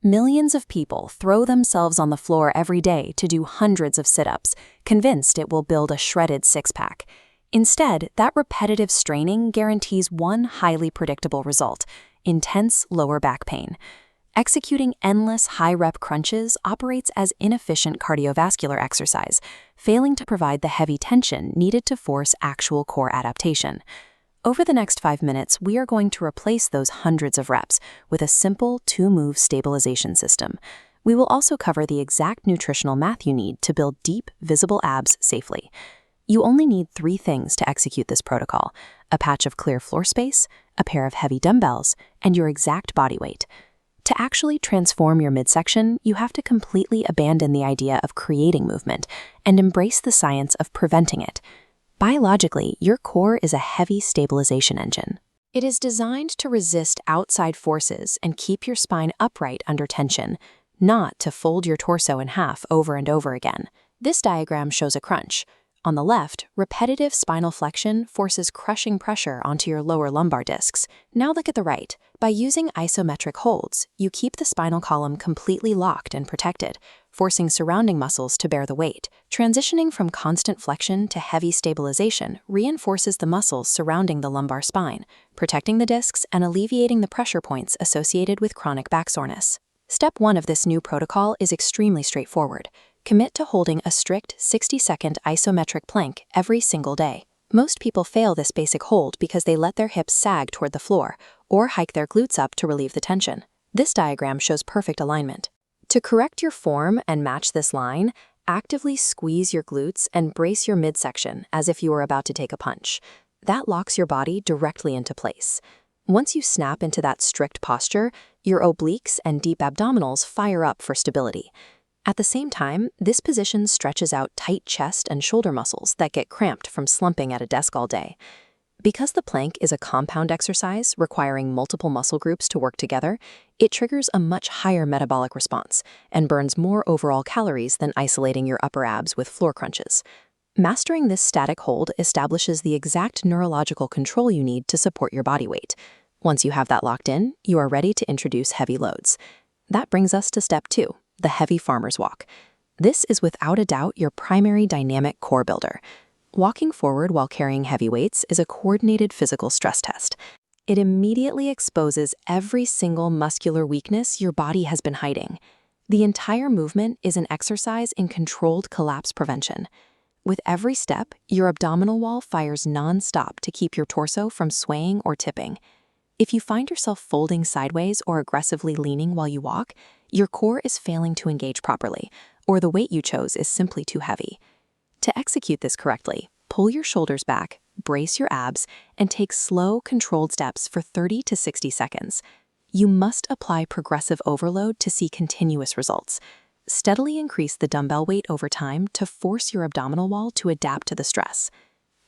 Millions of people throw themselves on the floor every day to do hundreds of sit-ups, convinced it will build a shredded six-pack. Instead, that repetitive straining guarantees one highly predictable result: intense lower back pain. Executing endless high-rep crunches operates as inefficient cardiovascular exercise, failing to provide the heavy tension needed to force actual core adaptation. Over the next 5 minutes, we are going to replace those hundreds of reps with a simple 2-move stabilization system. We will also cover the exact nutritional math you need to build deep, visible abs safely. You only need 3 things to execute this protocol: a patch of clear floor space, a pair of heavy dumbbells, and your exact body weight. To actually transform your midsection, you have to completely abandon the idea of creating movement and embrace the science of preventing it. Biologically, your core is a heavy stabilization engine. It is designed to resist outside forces and keep your spine upright under tension, not to fold your torso in half over and over again. This diagram shows a crunch. On the left, repetitive spinal flexion forces crushing pressure onto your lower lumbar discs. Now look at the right. By using isometric holds, you keep the spinal column completely locked and protected, forcing surrounding muscles to bear the weight. Transitioning from constant flexion to heavy stabilization reinforces the muscles surrounding the lumbar spine, protecting the discs and alleviating the pressure points associated with chronic back soreness. Step 1 of this new protocol is extremely straightforward. Commit to holding a strict 60-second isometric plank every single day. Most people fail this basic hold because they let their hips sag toward the floor or hike their glutes up to relieve the tension. This diagram shows perfect alignment. To correct your form and match this line, actively squeeze your glutes and brace your midsection as if you were about to take a punch. That locks your body directly into place. Once you snap into that strict posture, your obliques and deep abdominals fire up for stability. At the same time, this position stretches out tight chest and shoulder muscles that get cramped from slumping at a desk all day. Because the plank is a compound exercise requiring multiple muscle groups to work together, it triggers a much higher metabolic response and burns more overall calories than isolating your upper abs with floor crunches. Mastering this static hold establishes the exact neurological control you need to support your body weight. Once you have that locked in, you are ready to introduce heavy loads. That brings us to step 2. The heavy farmer's walk. This is without a doubt your primary dynamic core builder. Walking forward while carrying heavy weights is a coordinated physical stress test. It immediately exposes every single muscular weakness your body has been hiding. The entire movement is an exercise in controlled collapse prevention. With every step, your abdominal wall fires non-stop to keep your torso from swaying or tipping. If you find yourself folding sideways or aggressively leaning while you walk, your core is failing to engage properly, or the weight you chose is simply too heavy. To execute this correctly, pull your shoulders back, brace your abs, and take slow, controlled steps for 30 to 60 seconds. You must apply progressive overload to see continuous results. Steadily increase the dumbbell weight over time to force your abdominal wall to adapt to the stress.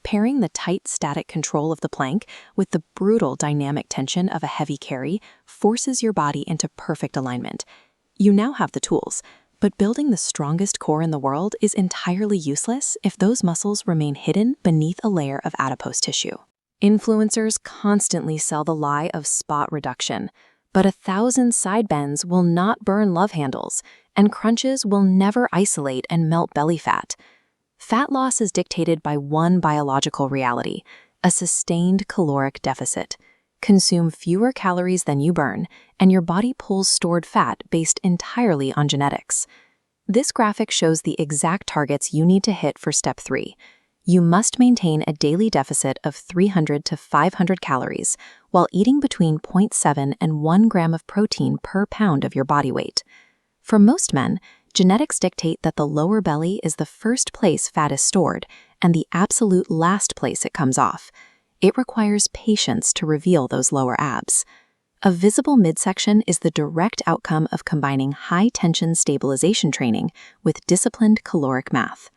Pairing the tight static control of the plank with the brutal dynamic tension of a heavy carry forces your body into perfect alignment. You now have the tools, but building the strongest core in the world is entirely useless if those muscles remain hidden beneath a layer of adipose tissue. Influencers constantly sell the lie of spot reduction, but 1,000 side bends will not burn love handles, and crunches will never isolate and melt belly fat. Fat loss is dictated by one biological reality: a sustained caloric deficit. Consume fewer calories than you burn, and your body pulls stored fat based entirely on genetics. This graphic shows the exact targets you need to hit for step 3. You must maintain a daily deficit of 300 to 500 calories while eating between 0.7 and 1 gram of protein per pound of your body weight. For most men, genetics dictate that the lower belly is the first place fat is stored and the absolute last place it comes off. It requires patience to reveal those lower abs. A visible midsection is the direct outcome of combining high-tension stabilization training with disciplined caloric math.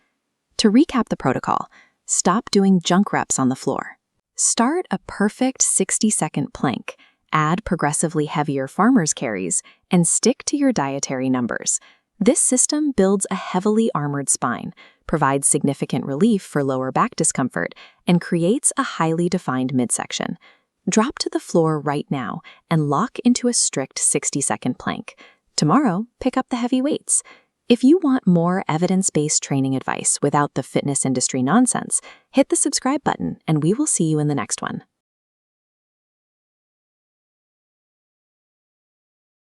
To recap the protocol, stop doing junk reps on the floor. Start a perfect 60-second plank, add progressively heavier farmer's carries, and stick to your dietary numbers. This system builds a heavily armored spine, provides significant relief for lower back discomfort, and creates a highly defined midsection. Drop to the floor right now and lock into a strict 60-second plank. Tomorrow, pick up the heavy weights. If you want more evidence-based training advice without the fitness industry nonsense, hit the subscribe button and we will see you in the next one.